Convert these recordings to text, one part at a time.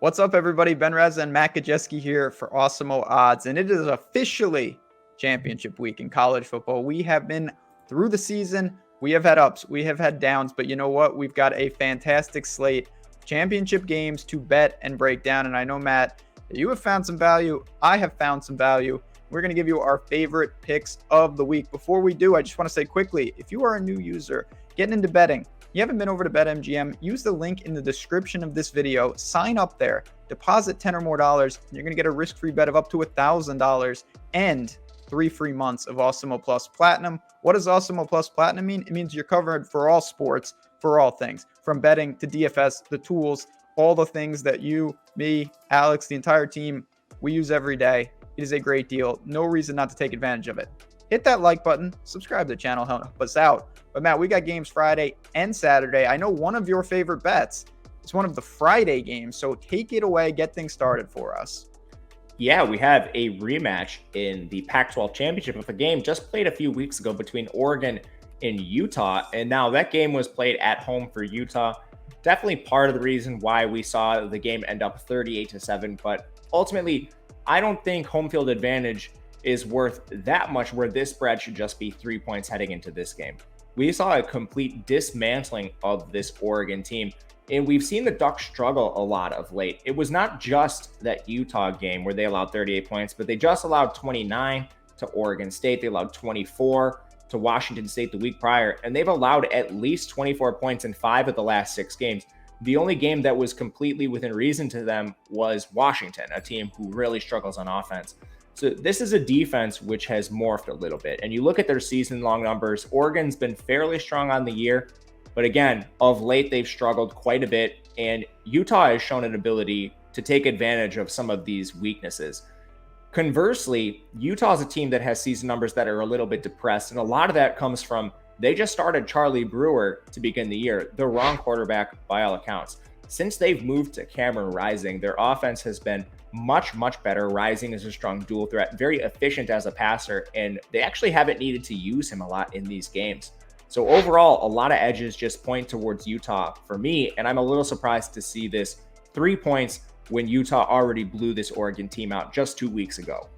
What's up, everybody? Rasa and Matt Gajewski here for Awesemo Odds, and it is officially championship week in college football. We have been through the season. We have had ups, we have had downs, but you know what? We've got a fantastic slate of championship games to bet and break down, and I know, Matt, that you have found some value. I have found some value. We're going to give you our favorite picks of the week. Before we do, I just want to say quickly, if you are a new user getting into betting, you haven't been over to BetMGM, use the link in the description of this video, sign up there, deposit $10 or more, and you're going to get a risk-free bet of up to $1,000 and 3 free months of Awesemo Plus Platinum. What does Awesemo Plus Platinum mean? It means you're covered for all sports, for all things, from betting to DFS, the tools, all the things that you, me, Alex, the entire team, we use every day. It is a great deal. No reason not to take advantage of it. Hit that like button, subscribe to the channel, help us out. But Matt, we got games Friday and Saturday. I know one of your favorite bets is one of the Friday games, so take it away, get things started for us. Yeah, we have a rematch in the Pac-12 championship of a game just played a few weeks ago between Oregon and Utah. And now that game was played at home for Utah. Definitely part of the reason why we saw the game end up 38-7. But ultimately, I don't think home field advantage is worth that much where this spread should just be 3 points heading into this game. We saw a complete dismantling of this Oregon team, and we've seen the Ducks struggle a lot of late. It was not just that Utah game where they allowed 38 points, but they just allowed 29 to Oregon State. They allowed 24 to Washington State the week prior, and they've allowed at least 24 points in 5 of the last 6 games. The only game that was completely within reason to them was Washington, a team who really struggles on offense. So this is a defense which has morphed a little bit. And you look at their season-long numbers, Oregon's been fairly strong on the year. But again, of late, they've struggled quite a bit. And Utah has shown an ability to take advantage of some of these weaknesses. Conversely, Utah's a team that has season numbers that are a little bit depressed. And a lot of that comes from they just started Charlie Brewer to begin the year, the wrong quarterback by all accounts. Since they've moved to Cameron Rising, their offense has been much better. Rising is a strong dual threat, very efficient as a passer, and they actually haven't needed to use him a lot in these games. So overall, a lot of edges just point towards Utah for me, and I'm a little surprised to see this 3 points when Utah already blew this Oregon team out just 2 weeks ago.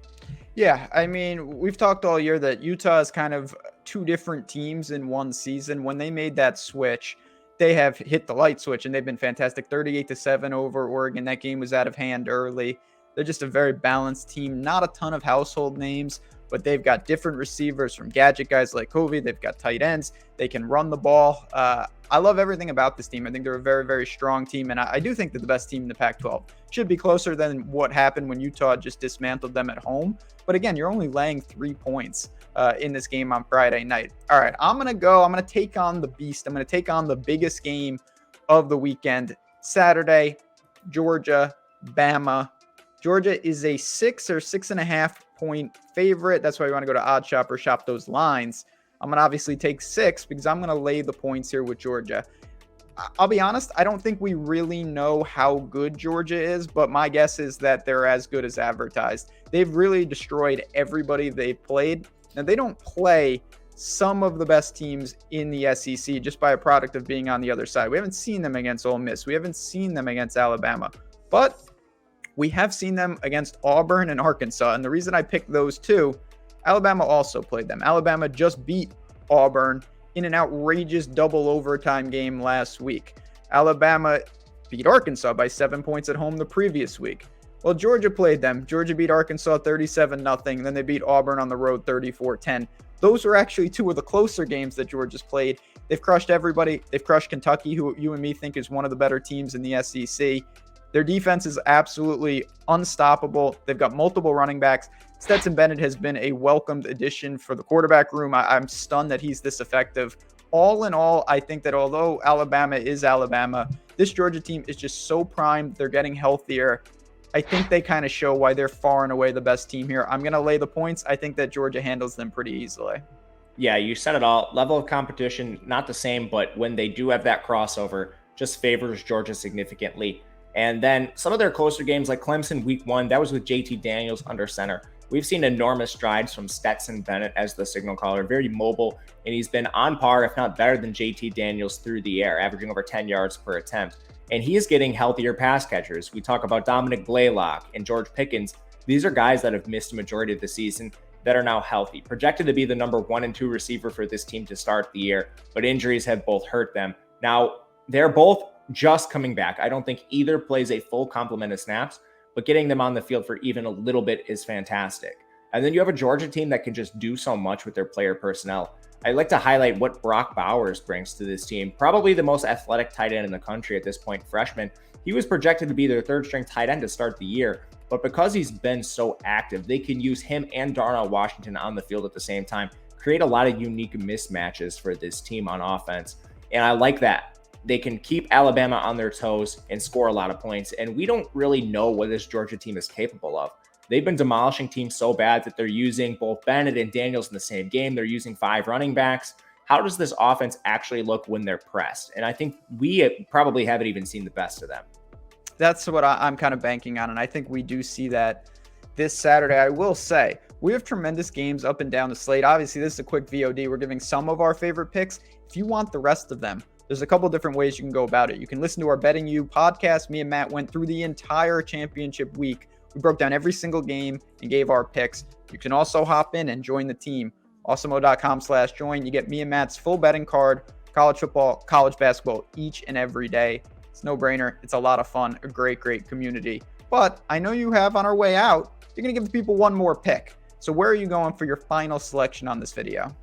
Yeah, I mean, we've talked all year that Utah is kind of 2 different teams in one season. When they made that switch, they have hit the light switch, and they've been fantastic. 38-7 over Oregon. That game was out of hand early. They're just a very balanced team. Not a ton of household names, but they've got different receivers from gadget guys like Covey. They've got tight ends. They can run the ball. I love everything about this team. I think they're a very strong team, and I do think they're the best team in the Pac-12. Should be closer than what happened when Utah just dismantled them at home. But again, you're only laying 3 points in this game on Friday night. All right, I'm going to take on the beast. I'm going to take on the biggest game of the weekend. Saturday, Georgia, Bama. Georgia is a 6 or 6.5 point favorite. That's why we want to go to OddsShopper, shop those lines. I'm going to obviously take 6 because I'm going to lay the points here with Georgia. I'll be honest, I don't think we really know how good Georgia is, but my guess is that they're as good as advertised. They've really destroyed everybody they've played. Now, they don't play some of the best teams in the SEC just by a product of being on the other side. We haven't seen them against Ole Miss. We haven't seen them against Alabama. But we have seen them against Auburn and Arkansas. And the reason I picked those two, Alabama also played them. Alabama just beat Auburn in an outrageous double overtime game last week. Alabama beat Arkansas by 7 points at home the previous week. Well, Georgia played them. Georgia beat Arkansas 37-0. Then they beat Auburn on the road 34-10. Those were actually 2 of the closer games that Georgia's played. They've crushed everybody. They've crushed Kentucky, who you and me think is one of the better teams in the SEC. Their defense is absolutely unstoppable. They've got multiple running backs. Stetson Bennett has been a welcomed addition for the quarterback room. I'm stunned that he's this effective. All in all, I think that although Alabama is Alabama, this Georgia team is just so primed. They're getting healthier. I think they kind of show why they're far and away the best team here. I'm going to lay the points. I think that Georgia handles them pretty easily. Yeah, you said it all. Level of competition, not the same, but when they do have that crossover, just favors Georgia significantly. And then some of their closer games like Clemson week 1, that was with JT Daniels under center. We've seen enormous strides from Stetson Bennett as the signal caller, very mobile, and he's been on par, if not better than JT Daniels through the air, averaging over 10 yards per attempt. and he is getting healthier pass catchers. We talk about Dominic Blaylock and George Pickens. These are guys that have missed a majority of the season that are now healthy, projected to be the number 1 and 2 receiver for this team to start the year, but injuries have both hurt them. Now, they're both just coming back. I don't think either plays a full complement of snaps, but getting them on the field for even a little bit is fantastic. And then you have a Georgia team that can just do so much with their player personnel. I'd like to highlight what Brock Bowers brings to this team. Probably the most athletic tight end in the country at this point, freshman. He was projected to be their 3rd-string tight end to start the year, but because he's been so active, they can use him and Darnell Washington on the field at the same time, create a lot of unique mismatches for this team on offense. And I like that. They can keep Alabama on their toes and score a lot of points. And we don't really know what this Georgia team is capable of. They've been demolishing teams so bad that they're using both Bennett and Daniels in the same game. They're using 5 running backs. How does this offense actually look when they're pressed? And I think we probably haven't even seen the best of them. That's what I'm kind of banking on, and I think we do see that this Saturday. I will say, we have tremendous games up and down the slate. Obviously, this is a quick VOD. We're giving some of our favorite picks. If you want the rest of them, there's a couple different ways you can go about it. You can listen to our Betting You podcast. Me and Matt went through the entire championship week. We broke down every single game and gave our picks. You can also hop in and join the team. Awesemo.com/join. You get me and Matt's full betting card, college football, college basketball, each and every day. It's no brainer. It's a lot of fun, a great community. But I know you have on our way out, you're going to give the people one more pick. So where are you going for your final selection on this video?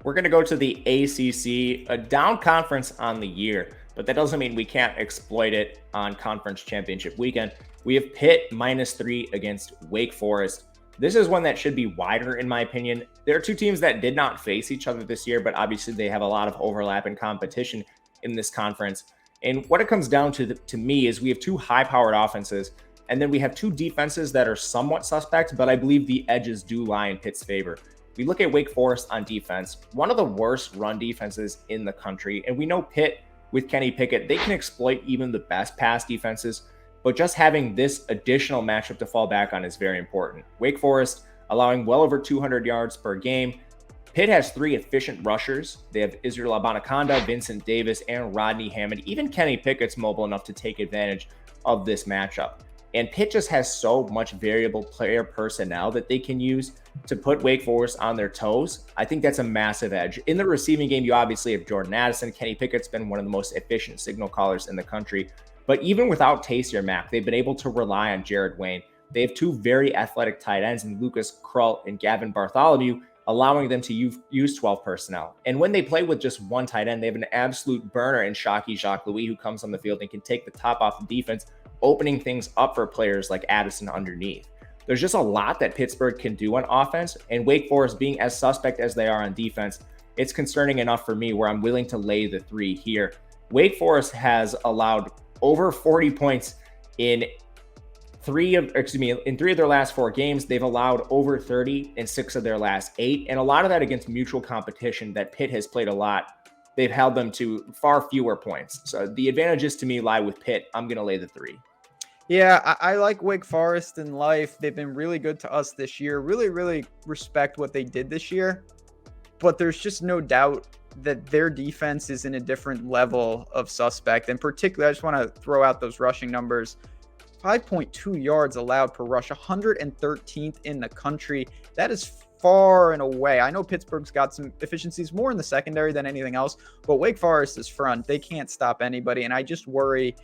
We're going to go to the ACC, a down conference on the year, but that doesn't mean we can't exploit it on conference championship weekend. We have Pitt -3 against Wake Forest. This is one that should be wider, in my opinion. There are two teams that did not face each other this year, but obviously they have a lot of overlap and competition in this conference. And what it comes down to me is we have two high-powered offenses, and then we have two defenses that are somewhat suspect, but I believe the edges do lie in Pitt's favor. We look at Wake Forest on defense, one of the worst run defenses in the country, and we know Pitt with Kenny Pickett, they can exploit even the best pass defenses, but just having this additional matchup to fall back on is very important. Wake Forest allowing well over 200 yards per game. Pitt has 3 efficient rushers. They have Israel Abanikanda, Vincent Davis, and Rodney Hammond. Even Kenny Pickett's mobile enough to take advantage of this matchup. And Pitt just has so much variable player personnel that they can use to put Wake Forest on their toes. I think that's a massive edge. In the receiving game, you obviously have Jordan Addison. Kenny Pickett's been one of the most efficient signal callers in the country. But even without Taysier Mack, they've been able to rely on Jared Wayne. They have 2 very athletic tight ends in Lucas Krull and Gavin Bartholomew, allowing them to use 12 personnel. And when they play with just one tight end, they have an absolute burner in Shockey Jacques-Louis, who comes on the field and can take the top off the defense, opening things up for players like Addison underneath. There's just a lot that Pittsburgh can do on offense, and Wake Forest being as suspect as they are on defense, it's concerning enough for me where I'm willing to lay the 3 here. Wake Forest has allowed over 40 points in 3 of their last 4 games. They've allowed over 30 in 6 of their last 8, and a lot of that against mutual competition that Pitt has played a lot. They've held them to far fewer points. So the advantages to me lie with Pitt. I'm going to lay the 3. Yeah, I like Wake Forest in life. They've been really good to us this year. Really respect what they did this year. But there's just no doubt that their defense is in a different level of suspect. In particular, I just want to throw out those rushing numbers. 5.2 yards allowed per rush, 113th in the country. That is far and away. I know Pittsburgh's got some efficiencies more in the secondary than anything else, but Wake Forest is front. They can't stop anybody. And I just worry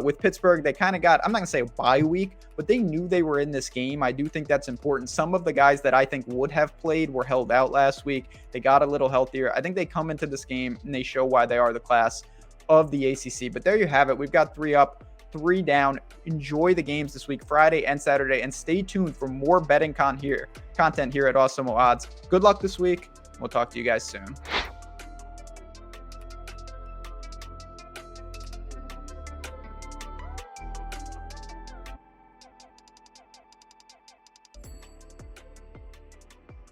with Pittsburgh, they kind of got, I'm not going to say a bye week, but they knew they were in this game. I do think that's important. Some of the guys that I think would have played were held out last week. They got a little healthier. I think they come into this game and they show why they are the class of the ACC. But there you have it. We've got 3 up, 3 down. Enjoy the games this week, Friday and Saturday, and stay tuned for more betting content here at Awesemo Odds. Good luck this week. We'll talk to you guys soon.